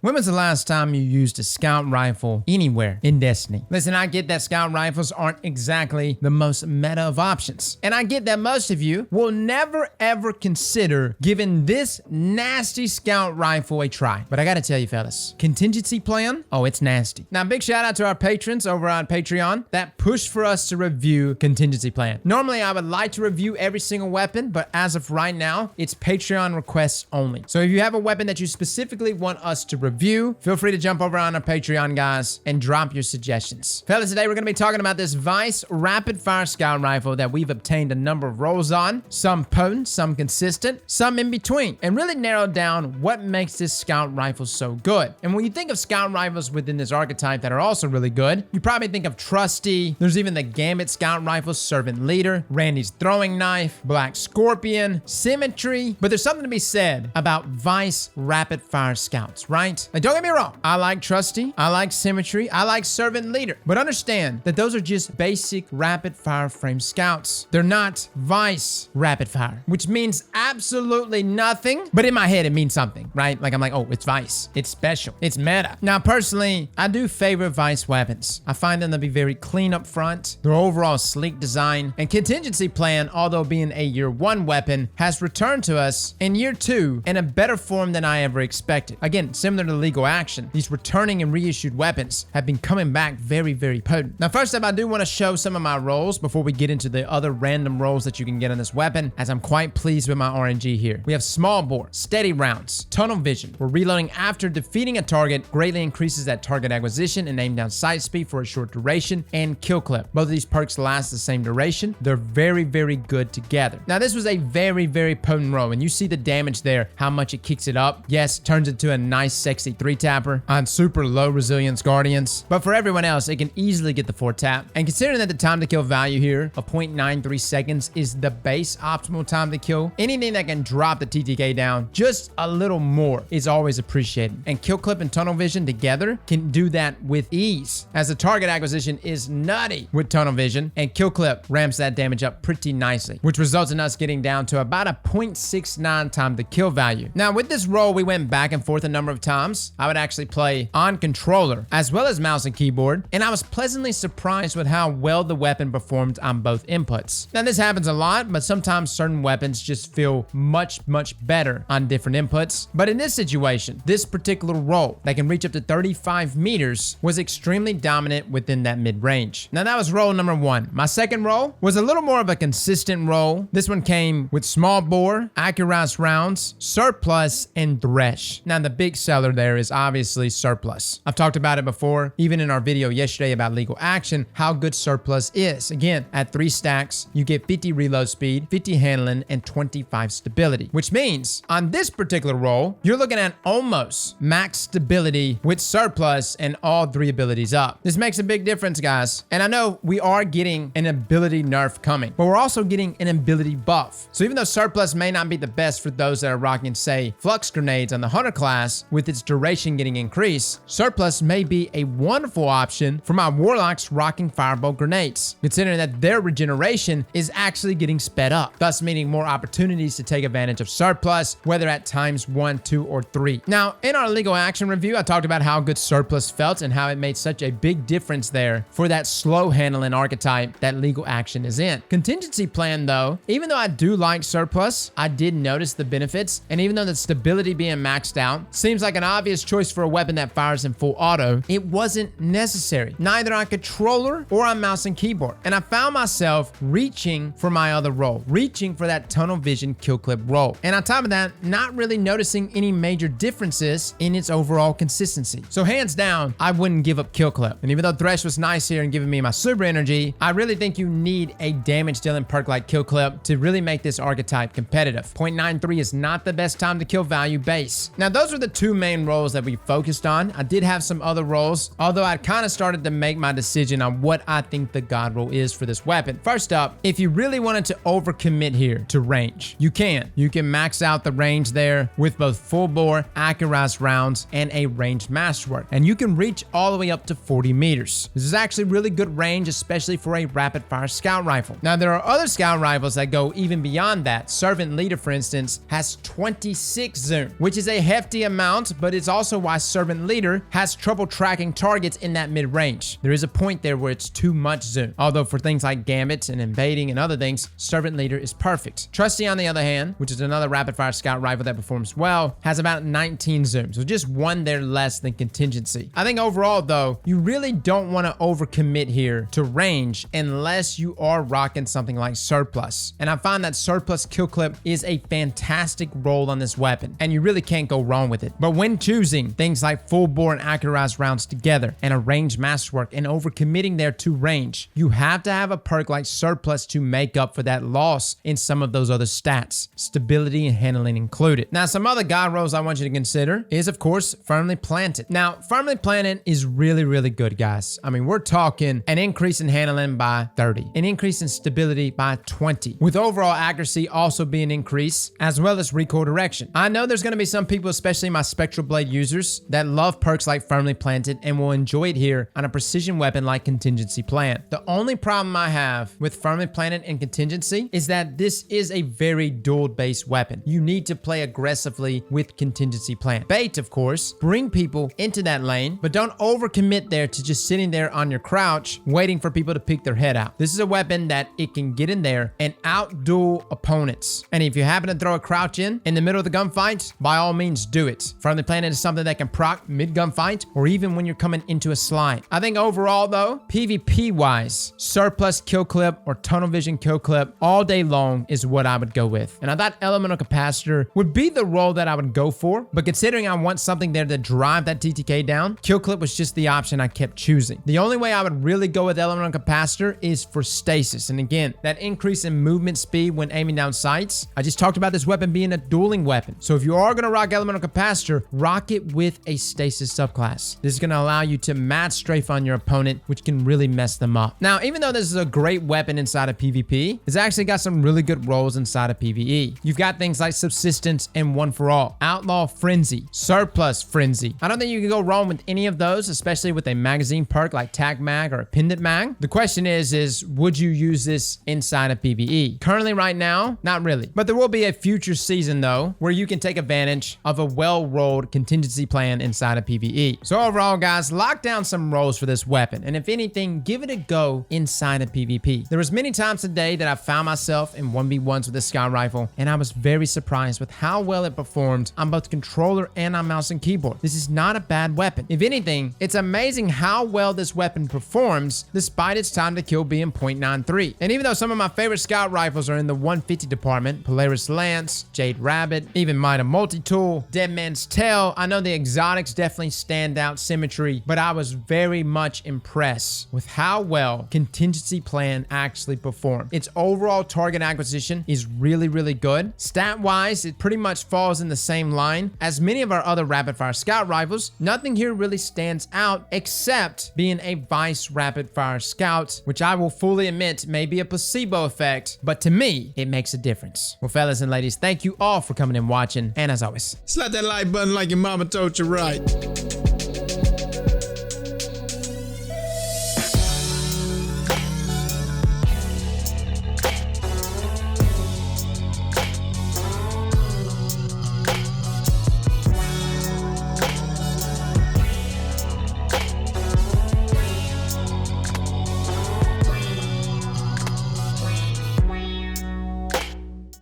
When was the last time you used a scout rifle anywhere in Destiny? Listen, I get that scout rifles aren't exactly the most meta of options. And I get that most of you will never ever consider giving this nasty scout rifle a try. But I gotta tell you fellas, Contingency Plan, oh, it's nasty. Now, big shout out to our patrons over on Patreon that pushed for us to review Contingency Plan. Normally, I would like to review every single weapon, but as of right now, it's Patreon requests only. So if you have a weapon that you specifically want us to review, feel free to jump over on our Patreon, guys, and drop your suggestions. Fellas, today we're gonna be talking about this Veist rapid fire scout rifle that we've obtained a number of rolls on, some potent, some consistent, some in between, and really narrow down what makes this scout rifle so good. And when you think of scout rifles within this archetype that are also really good, you probably think of Trusty. There's even the Gambit scout rifle, Servant Leader, Randy's throwing knife, Black Scorpion, Symmetry. But there's something to be said about Veist rapid fire scouts, right? Like, don't get me wrong, I like Trusty, I like Symmetry, I like Servant Leader, but understand that those are just basic rapid fire frame scouts. They're not Veist rapid fire, which means absolutely nothing, but in my head it means something, right? Like I'm like, oh, it's Veist, it's special, it's meta. Now personally, I do favor Veist weapons. I find them to be very clean up front, their overall sleek design, and Contingency Plan, although being a year 1 weapon, has returned to us in year 2 in a better form than I ever expected. Again, similar to legal action, these returning and reissued weapons have been coming back very, very potent. Now first up, I do want to show some of my rolls before we get into the other random rolls that you can get on this weapon, as I'm quite pleased with my RNG here. We have small bore, steady rounds, tunnel vision, where reloading after defeating a target greatly increases that target acquisition and aim down sight speed for a short duration, and kill clip. Both of these perks last the same duration. They're very, very good together. Now this was a very, very potent roll, and you see the damage there, how much it kicks it up. Yes, turns into a nice sexy 3-tapper on super low resilience guardians, but for everyone else it can easily get the 4-tap. And considering that the time to kill value here of 0.93 seconds is the base optimal time to kill, anything that can drop the TTK down just a little more is always appreciated. And kill clip and tunnel vision together can do that with ease, as the target acquisition is nutty with tunnel vision, and kill clip ramps that damage up pretty nicely, which results in us getting down to about a 0.69 time to kill value. Now with this roll, we went back and forth a number of times. I would actually play on controller as well as mouse and keyboard, and I was pleasantly surprised with how well the weapon performed on both inputs. Now this happens a lot, but sometimes certain weapons just feel much better on different inputs. But in this situation, this particular roll that can reach up to 35 meters was extremely dominant within that mid-range. Now that was roll number 1. My second roll was a little more of a consistent roll. This one came with small bore, Aztecross rounds, surplus, and thresh. Now the big seller there is obviously surplus. I've talked about it before, even in our video yesterday about legal action, how good surplus is. Again, at 3 stacks, you get 50 reload speed, 50 handling, and 25 stability, which means on this particular roll, you're looking at almost max stability with surplus and all 3 abilities up. This makes a big difference, guys. And I know we are getting an ability nerf coming, but we're also getting an ability buff. So even though surplus may not be the best for those that are rocking, say, flux grenades on the hunter class with its duration getting increased, surplus may be a wonderful option for my warlocks rocking firebolt grenades, considering that their regeneration is actually getting sped up, thus meaning more opportunities to take advantage of surplus, whether at times 1, 2, or 3. Now, in our legal action review, I talked about how good surplus felt and how it made such a big difference there for that slow handling archetype that legal action is in. Contingency Plan, though, even though I do like surplus, I did notice the benefits, and even though the stability being maxed out seems like an obvious choice for a weapon that fires in full auto, it wasn't necessary, neither on controller or on mouse and keyboard. And I found myself reaching for my other roll, reaching for that tunnel vision kill clip roll. And on top of that, not really noticing any major differences in its overall consistency. So hands down, I wouldn't give up kill clip. And even though Thresh was nice here and giving me my super energy, I really think you need a damage dealing perk like kill clip to really make this archetype competitive. 0.93 is not the best time to kill value base. Now those were the 2 main rolls that we focused on. I did have some other rolls, although I kind of started to make my decision on what I think the god roll is for this weapon. First up, if you really wanted to overcommit here to range, you can. You can max out the range there with both full bore, Aztecross rounds, and a ranged masterwork, and you can reach all the way up to 40 meters. This is actually really good range, especially for a rapid fire scout rifle. Now there are other scout rifles that go even beyond that. Servant Leader, for instance, has 26 zoom, which is a hefty amount, but but it's also why Servant Leader has trouble tracking targets in that mid-range. There is a point there where it's too much zoom. Although for things like gambits and invading and other things, Servant Leader is perfect. Trusty, on the other hand, which is another rapid-fire scout rifle that performs well, has about 19 zoom, so just one there less than Contingency. I think overall, though, you really don't want to overcommit here to range unless you are rocking something like Surplus. And I find that Surplus kill clip is a fantastic roll on this weapon, and you really can't go wrong with it. But when choosing things like full bore and accurized rounds together and a range masterwork and overcommitting there to range, you have to have a perk like Surplus to make up for that loss in some of those other stats, stability and handling included. Now, some other god rolls I want you to consider is, of course, Firmly Planted. Now, Firmly Planted is really, really good, guys. I mean, we're talking an increase in handling by 30, an increase in stability by 20, with overall accuracy also being increased, as well as recoil direction. I know there's going to be some people, especially my Spectral Blade users, that love perks like Firmly Planted and will enjoy it here on a precision weapon like Contingency Plan. The only problem I have with Firmly Planted and Contingency is that this is a very dual-based weapon. You need to play aggressively with Contingency Plan. Bait, of course, bring people into that lane, but don't overcommit there to just sitting there on your crouch waiting for people to peek their head out. This is a weapon that it can get in there and out-duel opponents. And if you happen to throw a crouch in the middle of the gunfight, by all means do it. Firmly Planted is something that can proc mid-gunfight or even when you're coming into a slide. I think overall, though, PvP-wise, Surplus kill clip or Tunnel Vision kill clip all day long is what I would go with. And I thought Elemental Capacitor would be the role that I would go for, but considering I want something there to drive that TTK down, kill clip was just the option I kept choosing. The only way I would really go with Elemental Capacitor is for stasis. And again, that increase in movement speed when aiming down sights. I just talked about this weapon being a dueling weapon. So if you are going to rock Elemental Capacitor, rock it with a stasis subclass. This is going to allow you to match strafe on your opponent, which can really mess them up. Now, even though this is a great weapon inside of PvP, it's actually got some really good roles inside of PvE. You've got things like Subsistence and One for All, Outlaw Frenzy, Surplus Frenzy. I don't think you can go wrong with any of those, especially with a magazine perk like Tac Mag or a Pendant Mag. The question is would you use this inside of PvE? Currently, right now, not really. But there will be a future season, though, where you can take advantage of a well-rolled Contingency Plan inside of PvE. So overall, guys, lock down some rolls for this weapon. And if anything, give it a go inside of PvP. There was many times today that I found myself in 1v1s with this scout rifle, and I was very surprised with how well it performed on both controller and on mouse and keyboard. This is not a bad weapon. If anything, it's amazing how well this weapon performs despite its time to kill being 0.93. And even though some of my favorite scout rifles are in the 150 department, Polaris Lance, Jade Rabbit, even Mida Multi-Tool, Dead Man's Tail, I know the exotics definitely stand out symmetry, but I was very much impressed with how well Contingency Plan actually performed. Its overall target acquisition is really, really good. Stat-wise, it pretty much falls in the same line as many of our other rapid-fire scout rifles. Nothing here really stands out except being a Veist rapid-fire scout, which I will fully admit may be a placebo effect, but to me, it makes a difference. Well, fellas and ladies, thank you all for coming and watching, and as always, Slap that like button like your mama told you right.